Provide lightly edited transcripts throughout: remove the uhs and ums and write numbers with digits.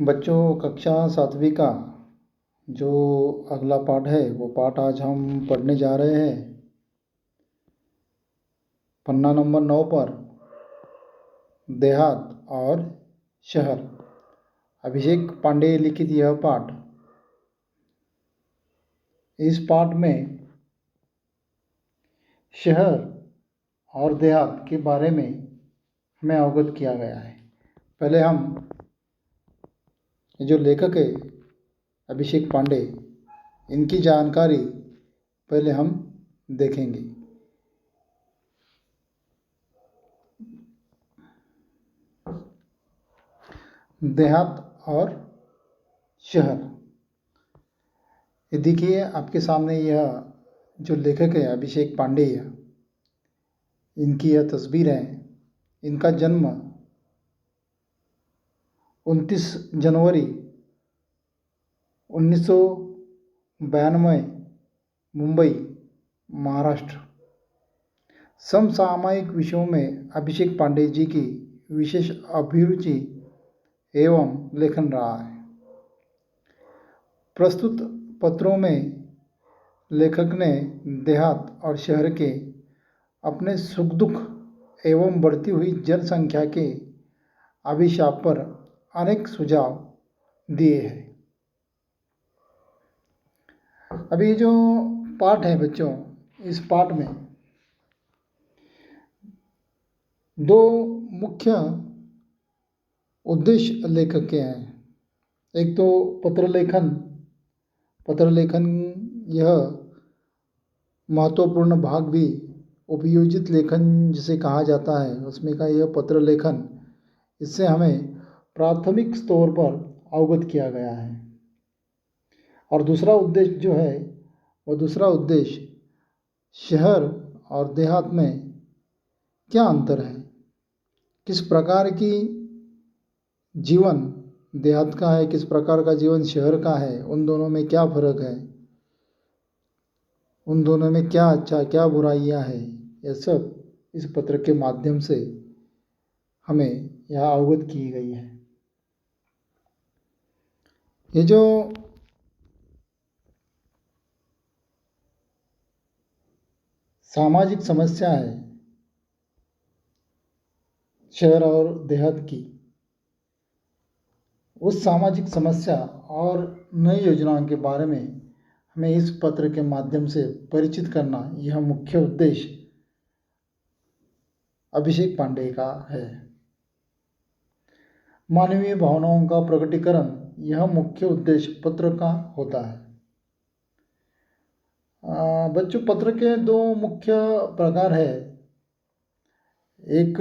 बच्चों, कक्षा 7वीं का जो अगला पाठ है वो पाठ आज हम पढ़ने जा रहे हैं। पन्ना नंबर 9 पर देहात और शहर, अभिषेक पांडे लिखित यह पाठ। इस पाठ में शहर और देहात के बारे में हमें अवगत किया गया है। पहले हम जो लेखक है अभिषेक पांडे, इनकी जानकारी पहले हम देखेंगे। देहात और शहर, ये देखिए आपके सामने यह जो लेखक है अभिषेक पांडे, इनकी यह तस्वीर है। इनका जन्म 29 जनवरी 1992 मुंबई, महाराष्ट्र। समसामयिक विषयों में अभिषेक पांडे जी की विशेष अभिरुचि एवं लेखन रहा है। प्रस्तुत पत्रों में लेखक ने देहात और शहर के अपने सुख दुख एवं बढ़ती हुई जनसंख्या के अभिशाप पर अनेक सुझाव दिए हैं। अभी जो पाठ है बच्चों, इस पाठ में दो मुख्य उद्देश्य लेखक के हैं। एक तो पत्र लेखन यह महत्वपूर्ण भाग भी उपयोजित लेखन जिसे कहा जाता है, उसमें का यह पत्र लेखन, इससे हमें प्राथमिक स्तर पर अवगत किया गया है। और दूसरा उद्देश्य जो है वो दूसरा उद्देश्य शहर और देहात में क्या अंतर है, किस प्रकार की जीवन देहात का है, किस प्रकार का जीवन शहर का है, उन दोनों में क्या फ़र्क है, उन दोनों में क्या अच्छा क्या बुराइयां हैं, यह सब इस पत्र के माध्यम से हमें यहाँ अवगत की गई है। ये जो सामाजिक समस्या है शहर और देहात की, उस सामाजिक समस्या और नई योजनाओं के बारे में हमें इस पत्र के माध्यम से परिचित करना, यह मुख्य उद्देश्य अभिषेक पांडे का है। मानवीय भावनाओं का प्रकटीकरण, यह मुख्य उद्देश्य पत्र का होता है। बच्चों, पत्र के दो मुख्य प्रकार है। एक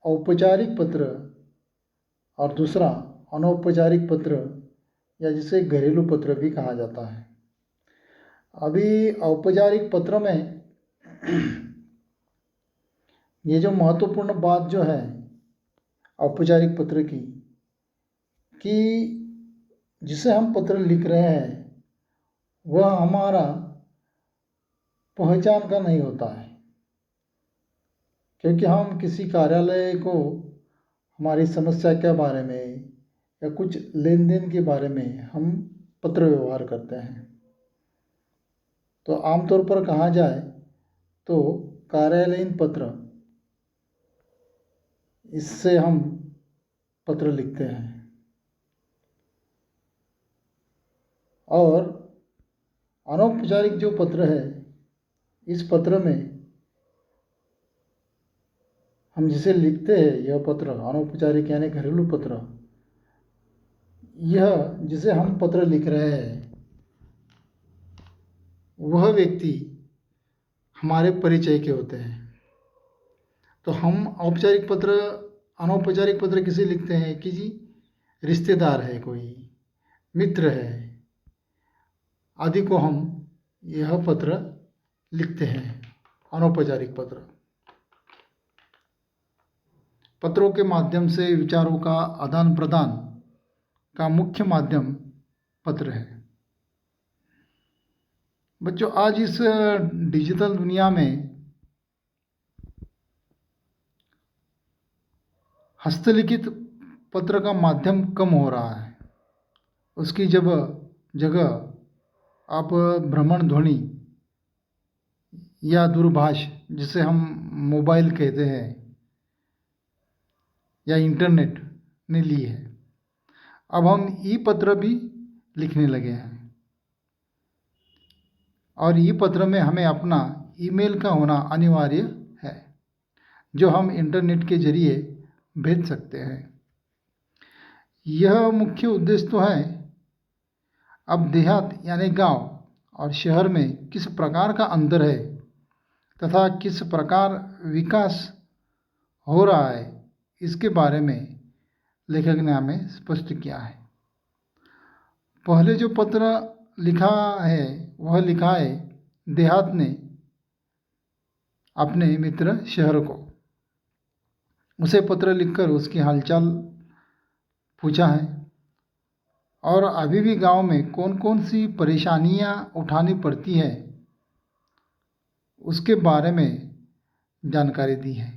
औपचारिक पत्र और दूसरा अनौपचारिक पत्र, या जिसे घरेलू पत्र भी कहा जाता है। अभी औपचारिक पत्र में ये जो महत्वपूर्ण बात जो है औपचारिक पत्र की, कि जिसे हम पत्र लिख रहे हैं वह हमारा पहचान का नहीं होता है, क्योंकि हम किसी कार्यालय को हमारी समस्या के बारे में या कुछ लेन देन के बारे में हम पत्र व्यवहार करते हैं। तो आमतौर पर कहा जाए तो कार्यालयीन पत्र, इससे हम पत्र लिखते हैं। और अनौपचारिक जो पत्र है, इस पत्र में हम जिसे लिखते हैं, यह पत्र अनौपचारिक यानी घरेलू पत्र, यह जिसे हम पत्र लिख रहे हैं वह व्यक्ति हमारे परिचय के होते हैं। तो हम औपचारिक पत्र अनौपचारिक पत्र किसे लिखते हैं कि जी रिश्तेदार है, कोई मित्र है आदि को हम यह पत्र लिखते हैं, अनौपचारिक पत्र। पत्रों के माध्यम से विचारों का आदान प्रदान का मुख्य माध्यम पत्र है। बच्चों, आज इस डिजिटल दुनिया में हस्तलिखित पत्र का माध्यम कम हो रहा है, उसकी जब जगह आप भ्रमण ध्वनि या दूरभाष, जिसे हम मोबाइल कहते हैं, या इंटरनेट ने ली है। अब हम ई पत्र भी लिखने लगे हैं और ई पत्र में हमें अपना ईमेल का होना अनिवार्य है, जो हम इंटरनेट के जरिए भेज सकते हैं। यह मुख्य उद्देश्य तो है। अब देहात यानी गांव और शहर में किस प्रकार का अंतर है तथा किस प्रकार विकास हो रहा है, इसके बारे में लेखक ने हमें स्पष्ट किया है। पहले जो पत्र लिखा है वह लिखा है देहात ने अपने मित्र शहर को। उसे पत्र लिखकर उसकी हालचाल पूछा है और अभी भी गांव में कौन कौन सी परेशानियां उठानी पड़ती है उसके बारे में जानकारी दी है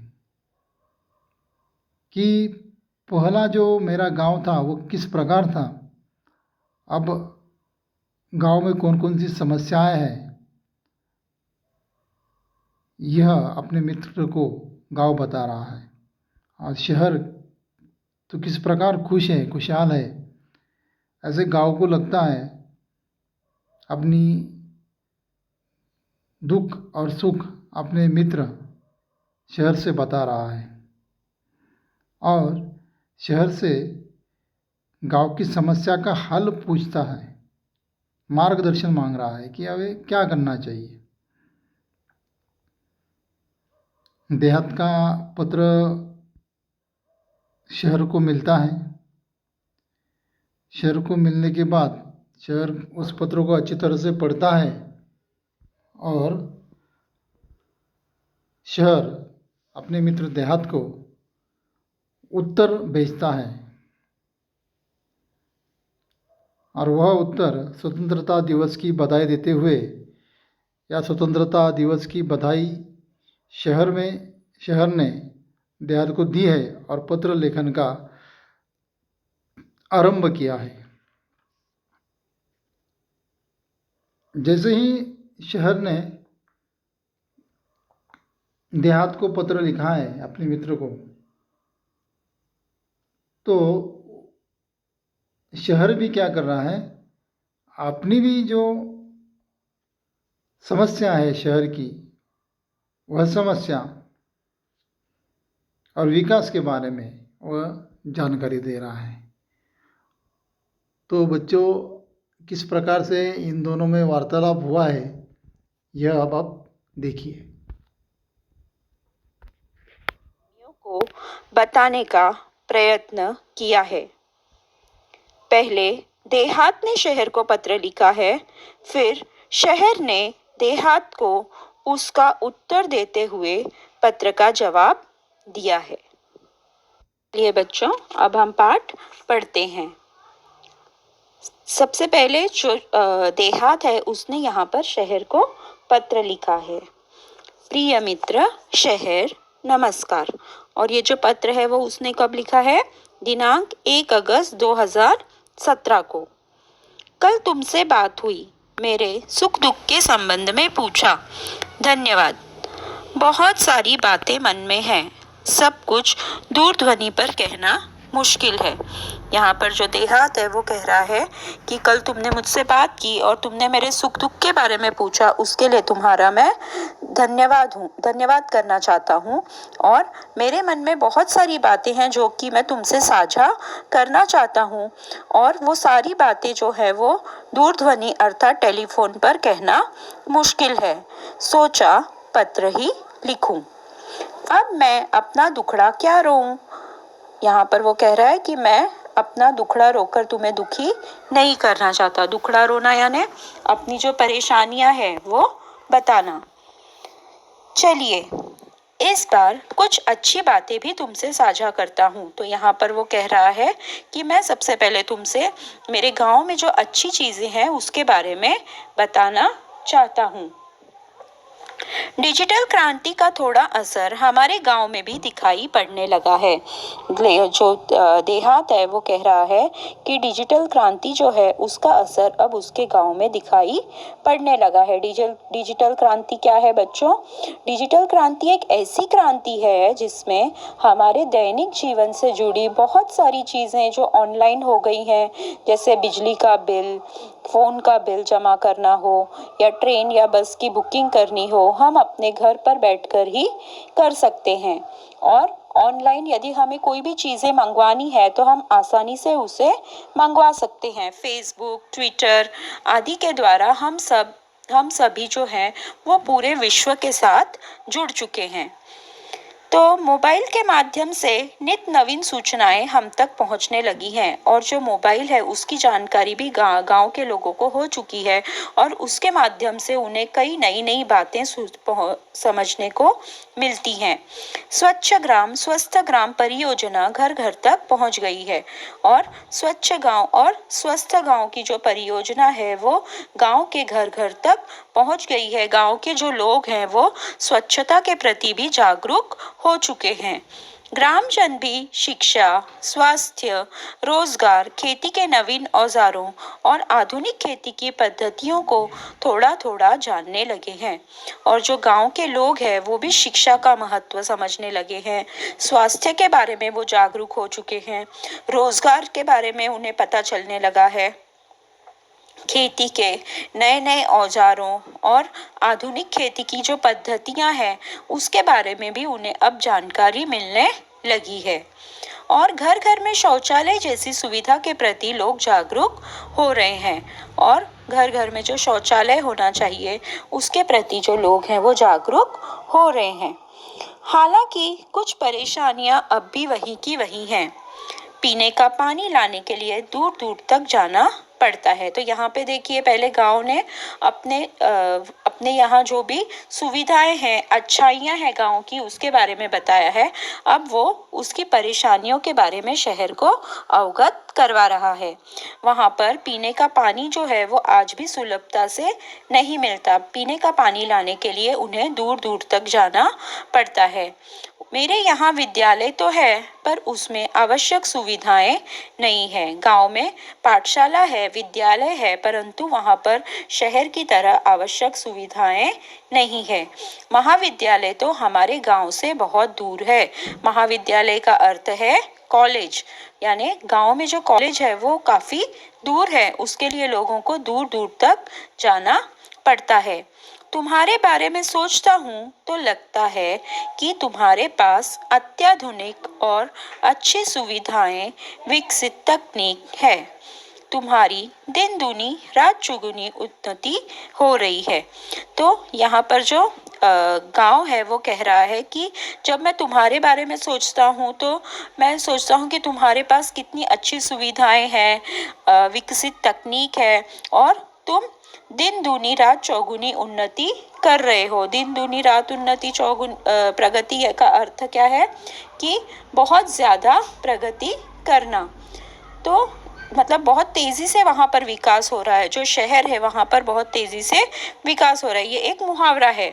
कि पहला जो मेरा गांव था वो किस प्रकार था, अब गांव में कौन कौन सी समस्याएं हैं, यह अपने मित्र को गांव बता रहा है। और शहर तो किस प्रकार खुश है, खुशहाल है। ऐसे गांव को लगता है अपनी दुख और सुख अपने मित्र शहर से बता रहा है और शहर से गांव की समस्या का हल पूछता है, मार्गदर्शन मांग रहा है कि अब क्या करना चाहिए। देहात का पत्र शहर को मिलता है। शहर को मिलने के बाद शहर उस पत्र को अच्छी तरह से पढ़ता है और शहर अपने मित्र देहात को उत्तर भेजता है और वह उत्तर स्वतंत्रता दिवस की बधाई देते हुए या स्वतंत्रता दिवस की बधाई शहर ने देहात को दी है और पत्र लेखन का आरंभ किया है। जैसे ही शहर ने देहात को पत्र लिखा है अपने मित्र को, तो शहर भी क्या कर रहा है, अपनी भी जो समस्या है शहर की, वह समस्या और विकास के बारे में वह जानकारी दे रहा है। तो बच्चों, किस प्रकार से इन दोनों में वार्तालाप हुआ है यह अब आप देखिए। को बताने का प्रयत्न किया है। पहले देहात ने शहर को पत्र लिखा है, फिर शहर ने देहात को उसका उत्तर देते हुए पत्र का जवाब दिया है। चलिए बच्चों, अब हम पाठ पढ़ते हैं। सबसे पहले जो देहात है उसने यहाँ पर शहर को पत्र लिखा है। प्रिय मित्र शहर, नमस्कार। और ये जो पत्र है वो उसने कब लिखा है? दिनांक 1 अगस्त 2017 को। कल तुमसे बात हुई, मेरे सुख दुख के संबंध में पूछा। धन्यवाद। बहुत सारी बातें मन में हैं, सब कुछ दूरध्वनि पर कहना मुश्किल है। यहाँ पर जो देहात है वो कह रहा है कि कल तुमने मुझसे बात की और तुमने मेरे सुख दुख के बारे में पूछा, उसके लिए तुम्हारा मैं धन्यवाद करना चाहता हूँ। और मेरे मन में बहुत सारी बातें हैं जो कि मैं तुमसे साझा करना चाहता हूँ, और वो सारी बातें जो है वो दूरध्वनि अर्थात टेलीफोन पर कहना मुश्किल है। सोचा पत्र ही लिखूं। अब मैं अपना दुखड़ा क्या रोऊं? यहाँ पर वो कह रहा है कि मैं अपना दुखड़ा रोकर तुम्हें दुखी नहीं करना चाहता। दुखड़ा रोना यानी अपनी जो परेशानियां हैं वो बताना। चलिए इस बार कुछ अच्छी बातें भी तुमसे साझा करता हूँ। तो यहाँ पर वो कह रहा है कि मैं सबसे पहले तुमसे मेरे गांव में जो अच्छी चीज़ें हैं उसके बारे में बताना चाहता हूँ। डिजिटल क्रांति का थोड़ा असर हमारे गांव में भी दिखाई पड़ने लगा है। जो देहात है वो कह रहा है कि डिजिटल क्रांति जो है उसका असर अब उसके गांव में दिखाई पड़ने लगा है। डिजिटल क्रांति क्या है बच्चों? डिजिटल क्रांति एक ऐसी क्रांति है जिसमें हमारे दैनिक जीवन से जुड़ी बहुत सारी चीजें जो ऑनलाइन हो गई हैं, जैसे बिजली का बिल, फोन का बिल जमा करना हो या ट्रेन या बस की बुकिंग करनी हो, हम अपने घर पर बैठकर ही कर सकते हैं। और ऑनलाइन यदि हमें कोई भी चीजें मंगवानी है तो हम आसानी से उसे मंगवा सकते हैं। फेसबुक, ट्विटर आदि के द्वारा हम सभी जो हैं वो पूरे विश्व के साथ जुड़ चुके हैं। तो मोबाइल के माध्यम से नित नवीन सूचनाएं हम तक पहुंचने लगी हैं और जो मोबाइल है उसकी जानकारी भी गांव के लोगों को हो चुकी है और उसके माध्यम से उन्हें कई नई नई बातें समझने को मिलती हैं। स्वच्छ ग्राम स्वस्थ ग्राम परियोजना घर घर तक पहुंच गई है और स्वच्छ गांव और स्वस्थ गांव की जो परियोजना है वो गांव के घर घर तक पहुंच गई है। गांव के जो लोग हैं वो स्वच्छता के प्रति भी जागरूक हो चुके हैं। ग्रामजन भी शिक्षा, स्वास्थ्य, रोजगार, खेती के नवीन औजारों और आधुनिक खेती की पद्धतियों को थोड़ा थोड़ा जानने लगे हैं और जो गांव के लोग हैं वो भी शिक्षा का महत्व समझने लगे हैं। स्वास्थ्य के बारे में वो जागरूक हो चुके हैं। रोजगार के बारे में उन्हें पता चलने लगा है। खेती के नए नए औजारों और आधुनिक खेती की जो पद्धतियां हैं उसके बारे में भी उन्हें अब जानकारी मिलने लगी है और घर घर में शौचालय जैसी सुविधा के प्रति लोग जागरूक हो रहे हैं और घर घर में जो शौचालय होना चाहिए उसके प्रति जो लोग हैं वो जागरूक हो रहे हैं। हालांकि कुछ परेशानियां अब भी वही की वही हैं। पीने का पानी लाने के लिए दूर दूर तक जाना पड़ता है। तो यहाँ पे देखिए, पहले गांव ने अपने यहाँ जो भी सुविधाएं हैं, अच्छाइयाँ हैं गांव की, उसके बारे में बताया है। अब वो उसकी परेशानियों के बारे में शहर को अवगत करवा रहा है। वहाँ पर पीने का पानी जो है वो आज भी सुलभता से नहीं मिलता। पीने का पानी लाने के लिए उन्हें दूर दूर तक जाना पड़ता है। मेरे यहाँ विद्यालय तो है पर उसमें आवश्यक सुविधाएं नहीं है। गांव में पाठशाला है, विद्यालय है, परंतु वहाँ पर शहर की तरह आवश्यक सुविधाएं नहीं है। महाविद्यालय तो हमारे गांव से बहुत दूर है। महाविद्यालय का अर्थ है कॉलेज, यानी गांव में जो कॉलेज है वो काफी दूर है। उसके लिए लोगों को दूर दूर तक जाना पड़ता है। तुम्हारे बारे में सोचता हूँ तो लगता है कि तुम्हारे पास अत्याधुनिक और अच्छी सुविधाएं, विकसित तकनीक है। तुम्हारी दिन दूनी रात चौगुनी उन्नति हो रही है। तो यहाँ पर जो गांव है वो कह रहा है कि जब मैं तुम्हारे बारे में सोचता हूँ तो मैं सोचता हूँ कि तुम्हारे पास कितनी अच्छी सुविधाएं हैं, विकसित तकनीक है और तुम दिन दूनी रात चौगुनी उन्नति कर रहे हो। दिन दूनी रात उन्नति प्रगति का अर्थ क्या है कि बहुत ज्यादा प्रगति करना। तो मतलब बहुत तेजी से वहां पर विकास हो रहा है। जो शहर है वहां पर बहुत तेजी से विकास हो रहा है। ये एक मुहावरा है।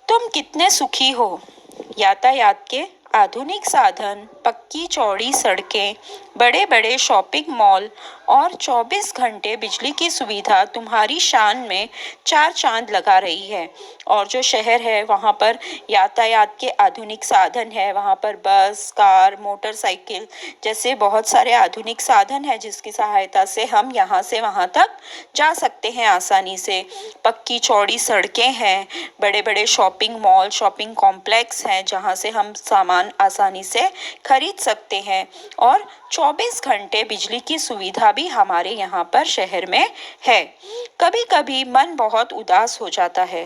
तुम कितने सुखी हो। यातायात के आधुनिक साधन, पक्की चौड़ी सड़कें, बड़े बड़े शॉपिंग मॉल और 24 घंटे बिजली की सुविधा तुम्हारी शान में 4 चांद लगा रही है। और जो शहर है वहाँ पर यातायात के आधुनिक साधन है। वहाँ पर बस, कार, मोटरसाइकिल जैसे बहुत सारे आधुनिक साधन है जिसकी सहायता से हम यहाँ से वहाँ तक जा सकते हैं आसानी से। पक्की चौड़ी सड़कें हैं, बड़े बड़े शॉपिंग मॉल, शॉपिंग कॉम्प्लेक्स हैं जहाँ से हम सामान आसानी से खरीद सकते हैं और 24 घंटे बिजली की सुविधा भी हमारे यहाँ पर शहर में है। कभी कभी मन बहुत उदास हो जाता है।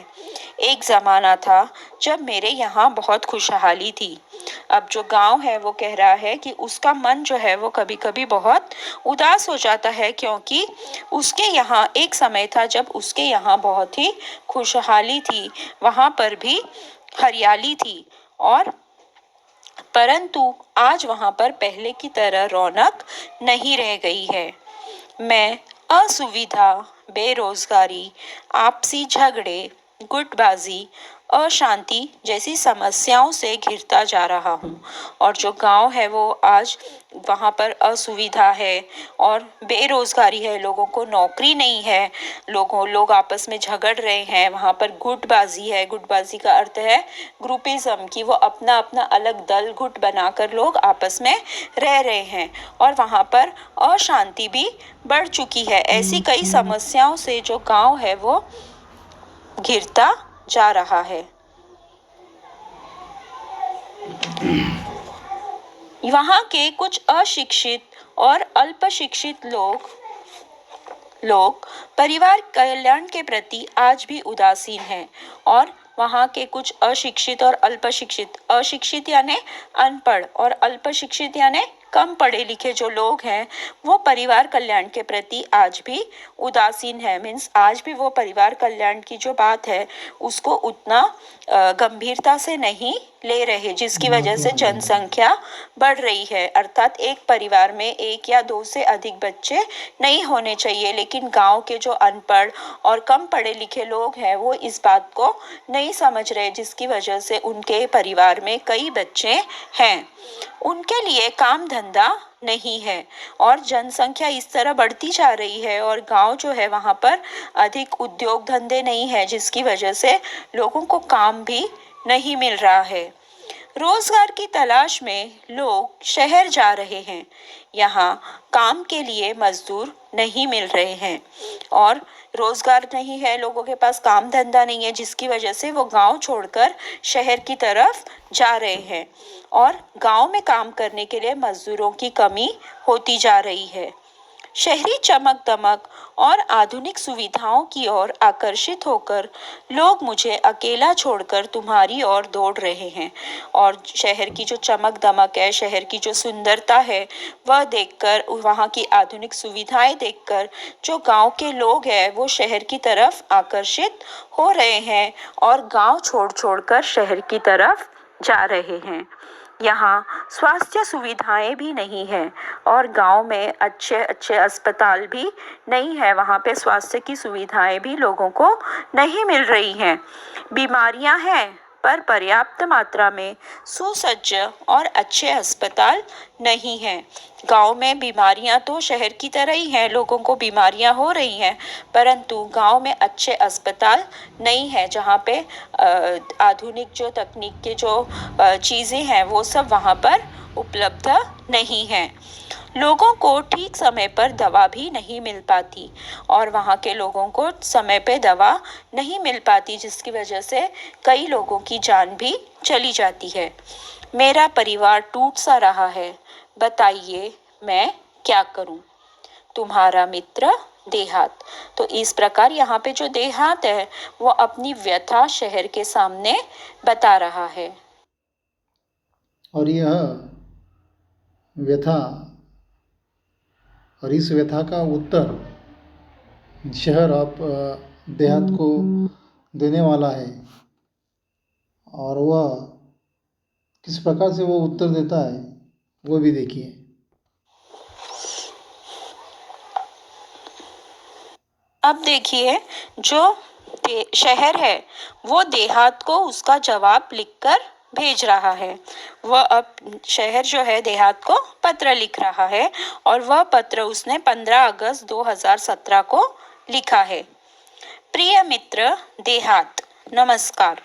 एक जमाना था जब मेरे यहाँ बहुत खुशहाली थी। अब जो गांव है वो कह रहा है कि उसका मन जो है वो कभी कभी बहुत उदास हो जाता है, क्योंकि उसके यहाँ एक समय था जब उसके यहाँ बहुत ही खुशहाली थी, वहाँ पर भी हरियाली थी और परंतु आज वहां पर पहले की तरह रौनक नहीं रह गई है। मैं असुविधा, बेरोजगारी, आपसी झगड़े, गुटबाजी, अशांति जैसी समस्याओं से घिरता जा रहा हूँ। और जो गांव है वो आज वहाँ पर असुविधा है और बेरोजगारी है, लोगों को नौकरी नहीं है, लोग आपस में झगड़ रहे हैं, वहाँ पर गुटबाजी है। गुटबाजी का अर्थ है ग्रुपिज्म, कि वो अपना अपना अलग दल गुट बनाकर लोग आपस में रह रहे हैं और वहाँ पर अशांति भी बढ़ चुकी है। ऐसी कई समस्याओं से जो गांव है वो घिरता जा रहा है। वहाँ के कुछ अशिक्षित और अल्पशिक्षित लोग परिवार कल्याण के प्रति आज भी उदासीन हैं। और वहाँ के कुछ अशिक्षित और अल्पशिक्षित, अशिक्षित यानी अनपढ़ और अल्पशिक्षित यानी कम पढ़े लिखे जो लोग हैं, वो परिवार कल्याण के प्रति आज भी उदासीन है। मीन्स आज भी वो परिवार कल्याण की जो बात है उसको उतना गंभीरता से नहीं ले रहे, जिसकी वजह से जनसंख्या बढ़ रही है। अर्थात एक परिवार में 1 या 2 से अधिक बच्चे नहीं होने चाहिए, लेकिन गांव के जो अनपढ़ और कम पढ़े लिखे लोग हैं वो इस बात को नहीं समझ रहे, जिसकी वजह से उनके परिवार में कई बच्चे हैं। उनके लिए काम धंधा नहीं है और जनसंख्या इस तरह बढ़ती जा रही है और गांव जो है वहाँ पर अधिक उद्योग धंधे नहीं है, जिसकी वजह से लोगों को काम भी नहीं मिल रहा है। रोजगार की तलाश में लोग शहर जा रहे हैं। यहाँ काम के लिए मजदूर नहीं मिल रहे हैं और रोजगार नहीं है, लोगों के पास काम धंधा नहीं है, जिसकी वजह से वो गांव छोड़कर शहर की तरफ जा रहे हैं और गांव में काम करने के लिए मजदूरों की कमी होती जा रही है। शहरी चमक दमक और आधुनिक सुविधाओं की ओर आकर्षित होकर लोग मुझे अकेला छोड़कर तुम्हारी ओर दौड़ रहे हैं। और शहर की जो चमक दमक है, शहर की जो सुंदरता है, वह देखकर, वहाँ की आधुनिक सुविधाएं देखकर जो गांव के लोग हैं वो शहर की तरफ आकर्षित हो रहे हैं और गांव छोड़ छोड़कर शहर की तरफ जा रहे हैं। यहाँ स्वास्थ्य सुविधाएं भी नहीं है और गांव में अच्छे अच्छे अस्पताल भी नहीं है, वहाँ पे स्वास्थ्य की सुविधाएं भी लोगों को नहीं मिल रही हैं। बीमारियां हैं पर पर्याप्त मात्रा में सुसज्ज और अच्छे अस्पताल नहीं हैं। गांव में बीमारियां तो शहर की तरह ही हैं, लोगों को बीमारियां हो रही हैं, परंतु गांव में अच्छे अस्पताल नहीं है जहां पे आधुनिक जो तकनीक के जो चीज़ें हैं वो सब वहां पर उपलब्ध नहीं हैं। लोगों को ठीक समय पर दवा भी नहीं मिल पाती और वहाँ के लोगों को समय पे दवा नहीं मिल पाती, जिसकी वजह से कई लोगों की जान भी चली जाती है। मेरा परिवार टूट सा रहा है, बताइए मैं क्या करूं? तुम्हारा मित्र देहात। तो इस प्रकार यहाँ पे जो देहात है वो अपनी व्यथा शहर के सामने बता रहा है। और यह व्यथा और इस व्यथा का उत्तर शहर आप देहात को देने वाला है और वह किस प्रकार से वो उत्तर देता है वो भी देखिए। अब देखिए, जो शहर है वो देहात को उसका जवाब लिखकर भेज रहा है। वह अब शहर जो है देहात को पत्र लिख रहा है और वह पत्र उसने 15 अगस्त 2017 को लिखा है। प्रिय मित्र देहात, नमस्कार।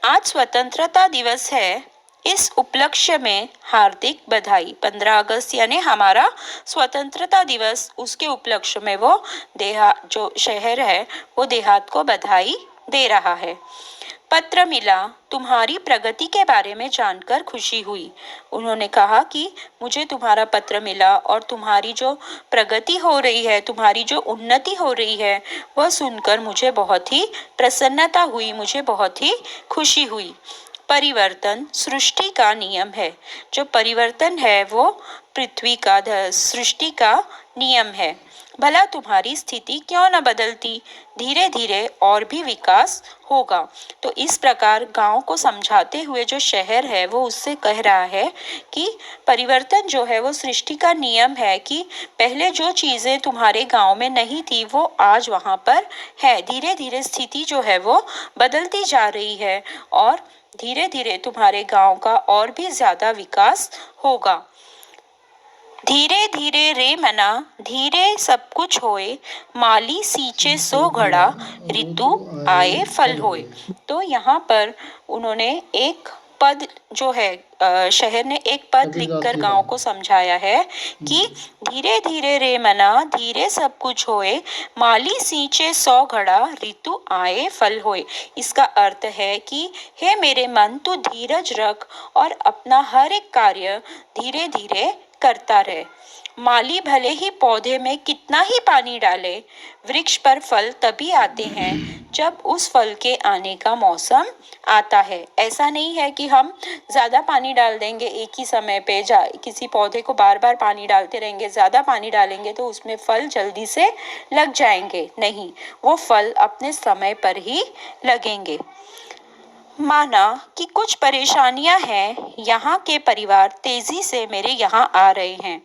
आज स्वतंत्रता दिवस है। इस उपलक्ष्य में हार्दिक बधाई। 15 अगस्त यानी हमारा स्वतंत्रता दिवस, उसके उपलक्ष्य में वो जो शहर है वो देहात को बधाई दे रहा है। पत्र मिला, तुम्हारी प्रगति के बारे में जानकर खुशी हुई। उन्होंने कहा कि मुझे तुम्हारा पत्र मिला और तुम्हारी जो प्रगति हो रही है, तुम्हारी जो उन्नति हो रही है, वह सुनकर मुझे बहुत ही प्रसन्नता हुई, मुझे बहुत ही खुशी हुई। परिवर्तन सृष्टि का नियम है। जो परिवर्तन है वो पृथ्वी का, सृष्टि का नियम है। भला तुम्हारी स्थिति क्यों न बदलती, धीरे धीरे और भी विकास होगा। तो इस प्रकार गांव को समझाते हुए जो शहर है वो उससे कह रहा है कि परिवर्तन जो है वो सृष्टि का नियम है, कि पहले जो चीजें तुम्हारे गांव में नहीं थी वो आज वहां पर है। धीरे धीरे स्थिति जो है वो बदलती जा रही है और धीरे धीरे तुम्हारे गांव का और भी ज्यादा विकास होगा। धीरे धीरे रे मना, धीरे सब कुछ होए, माली सींचे सो घड़ा, ऋतु आए फल होए। तो यहाँ पर उन्होंने एक पद जो है शहर ने एक पद लिखकर गांव को समझाया है कि धीरे धीरे रे मना, धीरे सब कुछ होए, माली सींचे सौ घड़ा, ऋतु आए फल होए। इसका अर्थ है कि हे मेरे मन, तू धीरज रख और अपना हर एक कार्य धीरे धीरे करता रहे। माली भले ही पौधे में कितना ही पानी डाले, वृक्ष पर फल तभी आते हैं जब उस फल के आने का मौसम आता है। ऐसा नहीं है कि हम ज्यादा पानी डाल देंगे एक ही समय पे, किसी पौधे को बार बार पानी डालते रहेंगे, ज्यादा पानी डालेंगे तो उसमें फल जल्दी से लग जाएंगे। नहीं, वो फल अपने समय पर ही लगेंगे। माना कि कुछ परेशानियां हैं, यहाँ के परिवार तेजी से मेरे यहाँ आ रहे हैं,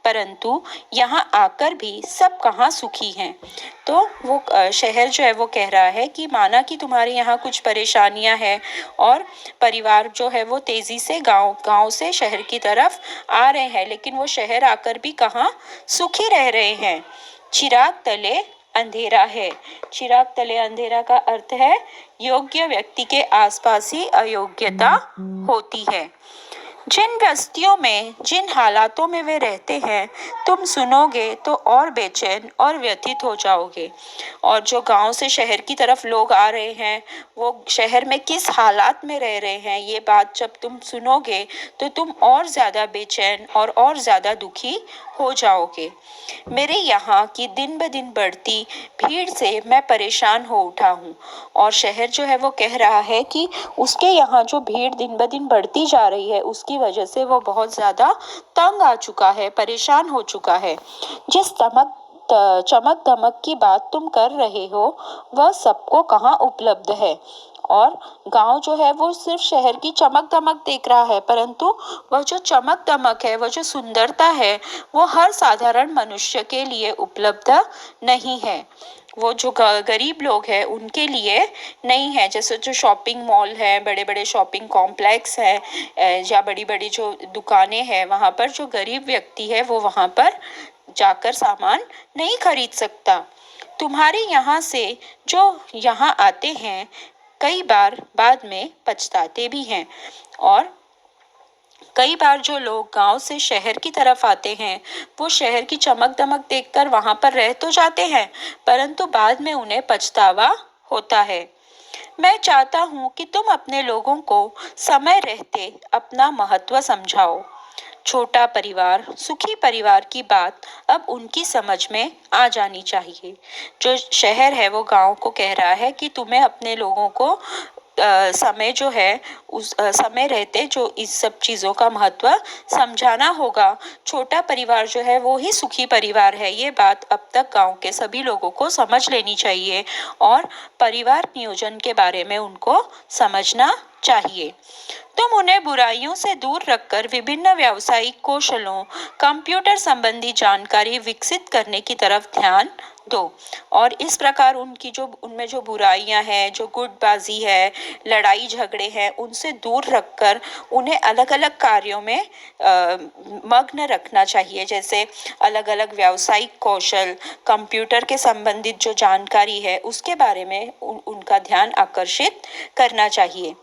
परंतु यहाँ आकर भी सब कहाँ सुखी हैं। तो वो शहर जो है वो कह रहा है कि माना कि तुम्हारे यहाँ कुछ परेशानियां हैं और परिवार जो है वो तेजी से गांव से शहर की तरफ आ रहे हैं, लेकिन वो शहर आकर भी कहाँ सुखी रह रहे हैं। चिराग तले अंधेरा है। चिराग तले अंधेरा का अर्थ है योग्य व्यक्ति के आसपास ही अयोग्यता होती है। जिन बस्तियों में, जिन हालातों में वे रहते हैं, तुम सुनोगे तो और बेचैन और व्यथित हो जाओगे। और जो गांव से शहर की तरफ लोग आ रहे हैं, वो शहर में किस हालात में रह रहे हैं, ये बात जब तुम सुनोगे तो तुम और ज्यादा बेचैन और ज्यादा दुखी हो जाओगे। मेरे यहाँ की दिन ब दिन बढ़ती भीड़ से मैं परेशान हो उठा हूँ। और शहर जो है वो कह रहा है कि उसके यहाँ जो भीड़ दिन ब दिन बढ़ती जा रही है, उसकी वजह से वो बहुत ज्यादा तंग आ चुका है, परेशान हो चुका है। जिस चमक दमक की बात तुम कर रहे हो वह सबको कहाँ उपलब्ध है। और गांव जो है वो सिर्फ शहर की चमक दमक देख रहा है, परंतु वह जो चमक दमक है, वह जो सुंदरता है, वो हर साधारण मनुष्य के लिए उपलब्ध नहीं है। वो जो गरीब लोग हैं उनके लिए नहीं है। जैसे जो शॉपिंग मॉल है, बड़े बड़े शॉपिंग कॉम्प्लेक्स है या बड़ी बड़ी जो दुकानें हैं, वहाँ पर जो गरीब व्यक्ति है वो वहाँ पर जाकर सामान नहीं खरीद सकता। तुम्हारे यहाँ से जो यहाँ आते हैं कई बार बाद में पछताते भी हैं। और कई बार जो लोग गांव से शहर की तरफ आते हैं, वो शहर की चमक दमक देखकर वहां पर रह तो जाते हैं, परंतु बाद में उन्हें पछतावा होता है। मैं चाहता हूँ कि तुम अपने लोगों को समय रहते अपना महत्व समझाओ। छोटा परिवार, सुखी परिवार की बात अब उनकी समझ में आ जानी चाहिए। जो शहर है वो गांव को कह रहा है कि तुम्हें अपने लोगों को समय जो है उस समय रहते जो इस सब चीज़ों का महत्व समझाना होगा। छोटा परिवार जो है वो ही सुखी परिवार है, ये बात अब तक गांव के सभी लोगों को समझ लेनी चाहिए और परिवार नियोजन के बारे में उनको समझना चाहिए। तुम उन्हें बुराइयों से दूर रखकर विभिन्न व्यावसायिक कौशलों, कंप्यूटर संबंधी जानकारी विकसित करने की तरफ ध्यान दो। और इस प्रकार उनमें जो बुराइयां हैं, जो गुटबाजी है, लड़ाई झगड़े हैं, उनसे दूर रखकर उन्हें अलग अलग कार्यों में मग्न रखना चाहिए। जैसे अलग अलग व्यावसायिक कौशल, कंप्यूटर के संबंधित जो जानकारी है उसके बारे में उनका ध्यान आकर्षित करना चाहिए।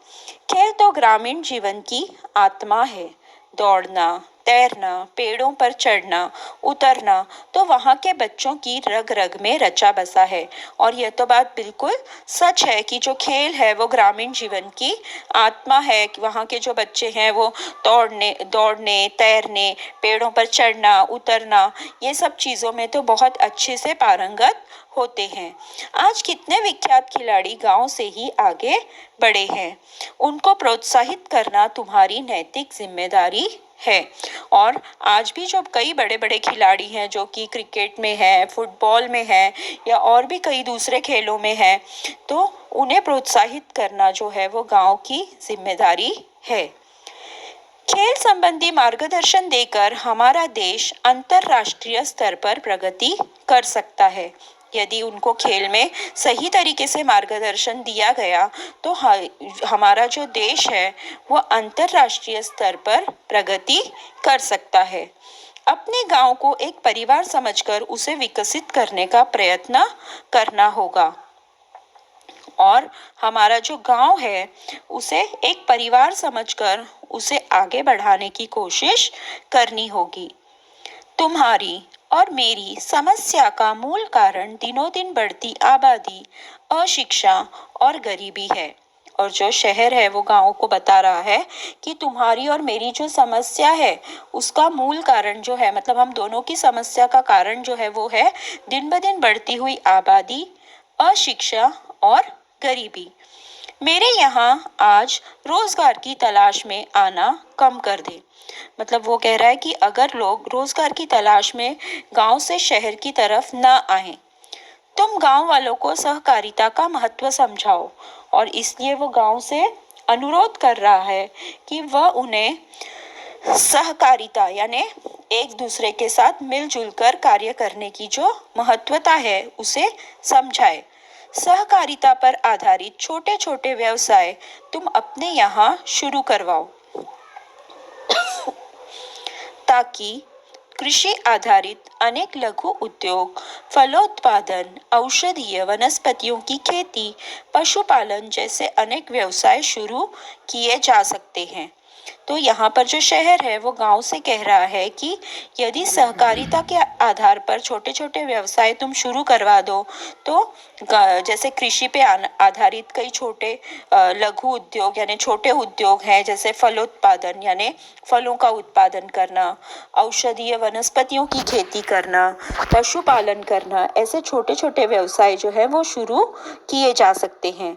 खेल तो ग्रामीण जीवन की आत्मा है। दौड़ना, तैरना, पेड़ों पर चढ़ना, उतरना तो वहाँ के बच्चों की रग रग में रचा बसा है। और यह तो बात बिल्कुल सच है कि जो खेल है वो ग्रामीण जीवन की आत्मा है। कि वहाँ के जो बच्चे हैं वो दौड़ने, तैरने, पेड़ों पर चढ़ना, उतरना, ये सब चीज़ों में तो बहुत अच्छे से पारंगत होते हैं। आज कितने विख्यात खिलाड़ी गांव से ही आगे बढ़े हैं। उनको प्रोत्साहित करना तुम्हारी नैतिक जिम्मेदारी है। और आज भी जो कई बड़े बड़े खिलाड़ी हैं जो कि क्रिकेट में है, फुटबॉल में है या और भी कई दूसरे खेलों में है, तो उन्हें प्रोत्साहित करना जो है वो गांव की जिम्मेदारी है। खेल संबंधी मार्गदर्शन देकर हमारा हमारा अंतर्राष्ट्रीय स्तर पर प्रगति कर सकता है। यदि उनको खेल में सही तरीके से मार्गदर्शन दिया गया तो हमारा जो देश है वो अंतर्राष्ट्रीय स्तर पर प्रगति कर सकता है। अपने गांव को एक परिवार समझकर उसे विकसित करने का प्रयत्न करना होगा और हमारा जो गांव है उसे एक परिवार समझकर उसे आगे बढ़ाने की कोशिश करनी होगी। तुम्हारी और मेरी समस्या का मूल कारण दिनों दिन बढ़ती आबादी, अशिक्षा और गरीबी है। और जो शहर है वो गांव को बता रहा है कि तुम्हारी और मेरी जो समस्या है उसका मूल कारण जो है, मतलब हम दोनों की समस्या का कारण जो है वो है दिन ब दिन बढ़ती हुई आबादी, अशिक्षा और गरीबी। मेरे यहाँ आज रोजगार की तलाश में आना कम कर दे। मतलब वो कह रहा है कि अगर लोग रोजगार की तलाश में गांव से शहर की तरफ न आए, तुम गांव वालों को सहकारिता का महत्व समझाओ। और इसलिए वो गांव से अनुरोध कर रहा है कि वह उन्हें सहकारिता यानी एक दूसरे के साथ मिलजुल कर कार्य करने की जो महत्वता है उसे समझाए। सहकारिता पर आधारित छोटे छोटे व्यवसाय तुम अपने यहाँ शुरू करवाओ ताकि कृषि आधारित अनेक लघु उद्योग, फलोत्पादन, औषधीय वनस्पतियों की खेती, पशुपालन जैसे अनेक व्यवसाय शुरू किए जा सकते हैं। तो यहाँ पर जो शहर है वो गांव से कह रहा है कि यदि सहकारिता के आधार पर छोटे छोटे व्यवसाय तुम शुरू करवा दो तो जैसे कृषि पे आधारित कई छोटे लघु उद्योग यानी छोटे उद्योग हैं, जैसे फलोत्पादन यानी फलों का उत्पादन करना, औषधीय वनस्पतियों की खेती करना, पशुपालन करना, ऐसे छोटे छोटे व्यवसाय जो है वो शुरू किए जा सकते हैं।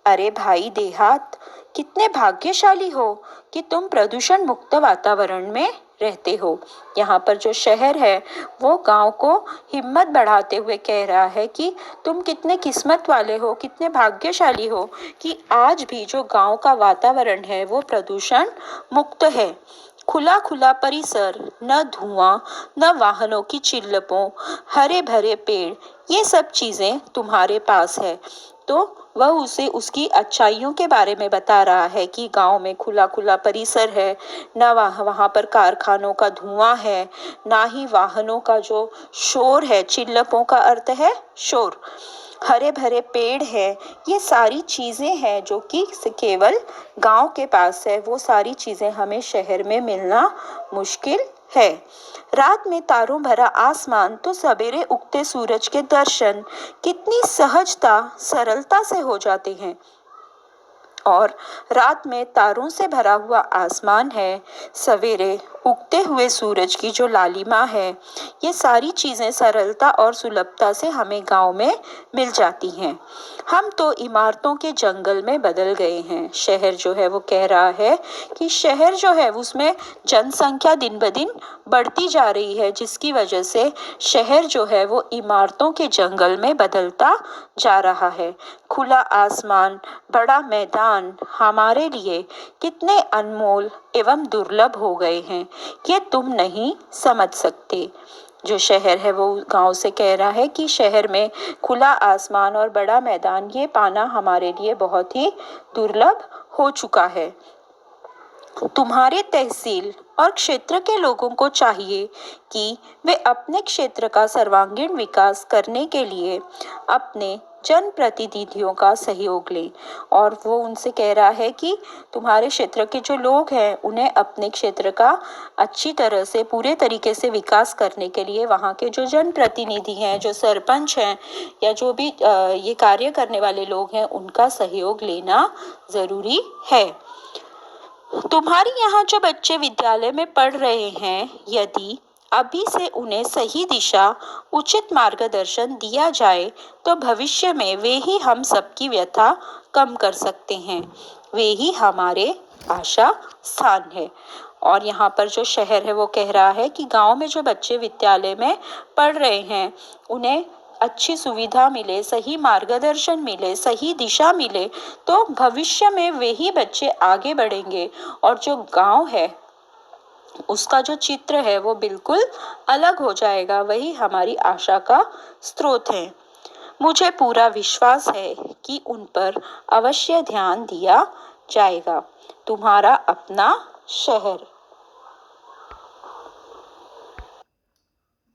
अरे भाई देहात, कितने भाग्यशाली हो कि तुम प्रदूषण मुक्त वातावरण में रहते हो। यहाँ पर जो शहर है वो गांव को हिम्मत बढ़ाते हुए कह रहा है कि तुम कितने किस्मत वाले हो, कितने भाग्यशाली हो कि आज भी जो गांव का वातावरण है वो प्रदूषण मुक्त है। खुला खुला परिसर, न धुआं, न वाहनों की चिल्लपों, हरे भरे पेड़, ये सब चीजें तुम्हारे पास है। तो वह उसे उसकी अच्छाइयों के बारे में बता रहा है कि गांव में खुला खुला परिसर है, न वहाँ पर कारखानों का धुआं है, ना ही वाहनों का जो शोर है, चिल्लपों का अर्थ है शोर, हरे भरे पेड़ है, ये सारी चीजें हैं जो कि केवल गांव के पास है। वो सारी चीजें हमें शहर में मिलना मुश्किल है। रात में तारों भरा आसमान तो सवेरे उगते सूरज के दर्शन कितनी सहजता सरलता से हो जाते हैं। और रात में तारों से भरा हुआ आसमान है, सवेरे उगते हुए सूरज की जो लालिमा है, ये सारी चीजें सरलता और सुलभता से हमें गांव में मिल जाती हैं। हम तो इमारतों के जंगल में बदल गए हैं। शहर जो है वो कह रहा है कि शहर जो है उसमें जनसंख्या दिन ब दिन बढ़ती जा रही है, जिसकी वजह से शहर जो है वो इमारतों के जंगल में बदलता जा रहा है। खुला आसमान, बड़ा मैदान हमारे लिए कितने अनमोल एवं दुर्लभ हो गए हैं, ये तुम नहीं समझ सकते। जो शहर है वो गांव से कह रहा है कि शहर में खुला आसमान और बड़ा मैदान ये पाना हमारे लिए बहुत ही दुर्लभ हो चुका है। तुम्हारे तहसील और क्षेत्र के लोगों को चाहिए कि वे अपने क्षेत्र का सर्वांगीण विकास करने के लिए अपने जनप्रतिनिधियों का सहयोग लें। और वो उनसे कह रहा है कि तुम्हारे क्षेत्र के जो लोग हैं उन्हें अपने क्षेत्र का अच्छी तरह से पूरे तरीके से विकास करने के लिए वहाँ के जो जनप्रतिनिधि हैं, जो सरपंच हैं या जो भी ये कार्य करने वाले लोग हैं, उनका सहयोग लेना ज़रूरी है। तुम्हारी यहाँ जो बच्चे विद्यालय में पढ़ रहे हैं, यदि अभी से उन्हें सही दिशा, उचित मार्गदर्शन दिया जाए तो भविष्य में वे ही हम सबकी व्यथा कम कर सकते हैं। वे ही हमारे आशा स्थान है। और यहाँ पर जो शहर है वो कह रहा है कि गांव में जो बच्चे विद्यालय में पढ़ रहे हैं उन्हें अच्छी सुविधा मिले, सही मार्गदर्शन मिले, सही दिशा मिले, तो भविष्य में वे ही बच्चे आगे बढ़ेंगे और जो गांव है उसका जो चित्र है वो बिल्कुल अलग हो जाएगा। वही हमारी आशा का स्रोत है। मुझे पूरा विश्वास है कि उन पर अवश्य ध्यान दिया जाएगा। तुम्हारा अपना शहर।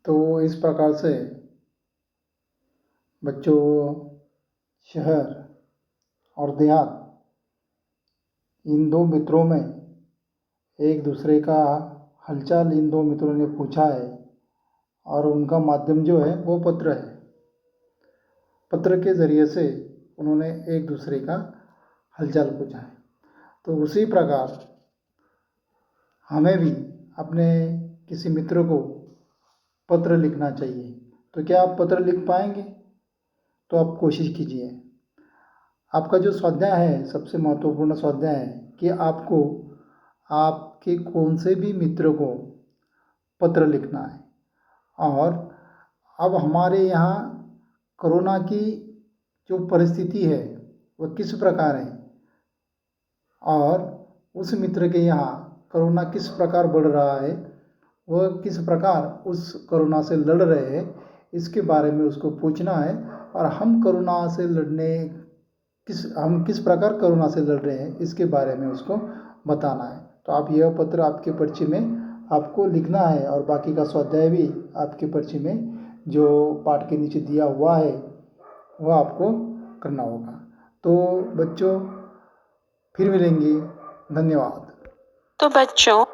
तो इस प्रकार से बच्चों शहर और देहात इन दो मित्रों में एक दूसरे का हालचाल इन दो मित्रों ने पूछा है और उनका माध्यम जो है वो पत्र है। पत्र के ज़रिए से उन्होंने एक दूसरे का हालचाल पूछा है। तो उसी प्रकार हमें भी अपने किसी मित्र को पत्र लिखना चाहिए। तो क्या आप पत्र लिख पाएंगे? तो आप कोशिश कीजिए। आपका जो स्वाध्याय है सबसे महत्वपूर्ण स्वाध्याय है कि आपको आपके कौन से भी मित्र को पत्र लिखना है। और अब हमारे यहाँ कोरोना की जो परिस्थिति है वह किस प्रकार है और उस मित्र के यहाँ कोरोना किस प्रकार बढ़ रहा है, वह किस प्रकार उस कोरोना से लड़ रहे हैं, इसके बारे में उसको पूछना है। और हम कोरोना से किस प्रकार कोरोना से लड़ रहे हैं इसके बारे में उसको बताना है। तो आप यह पत्र आपके पर्ची में आपको लिखना है और बाकी का स्वाध्याय भी आपके पर्ची में जो पाठ के नीचे दिया हुआ है वह आपको करना होगा। तो बच्चों फिर मिलेंगे। धन्यवाद। तो बच्चों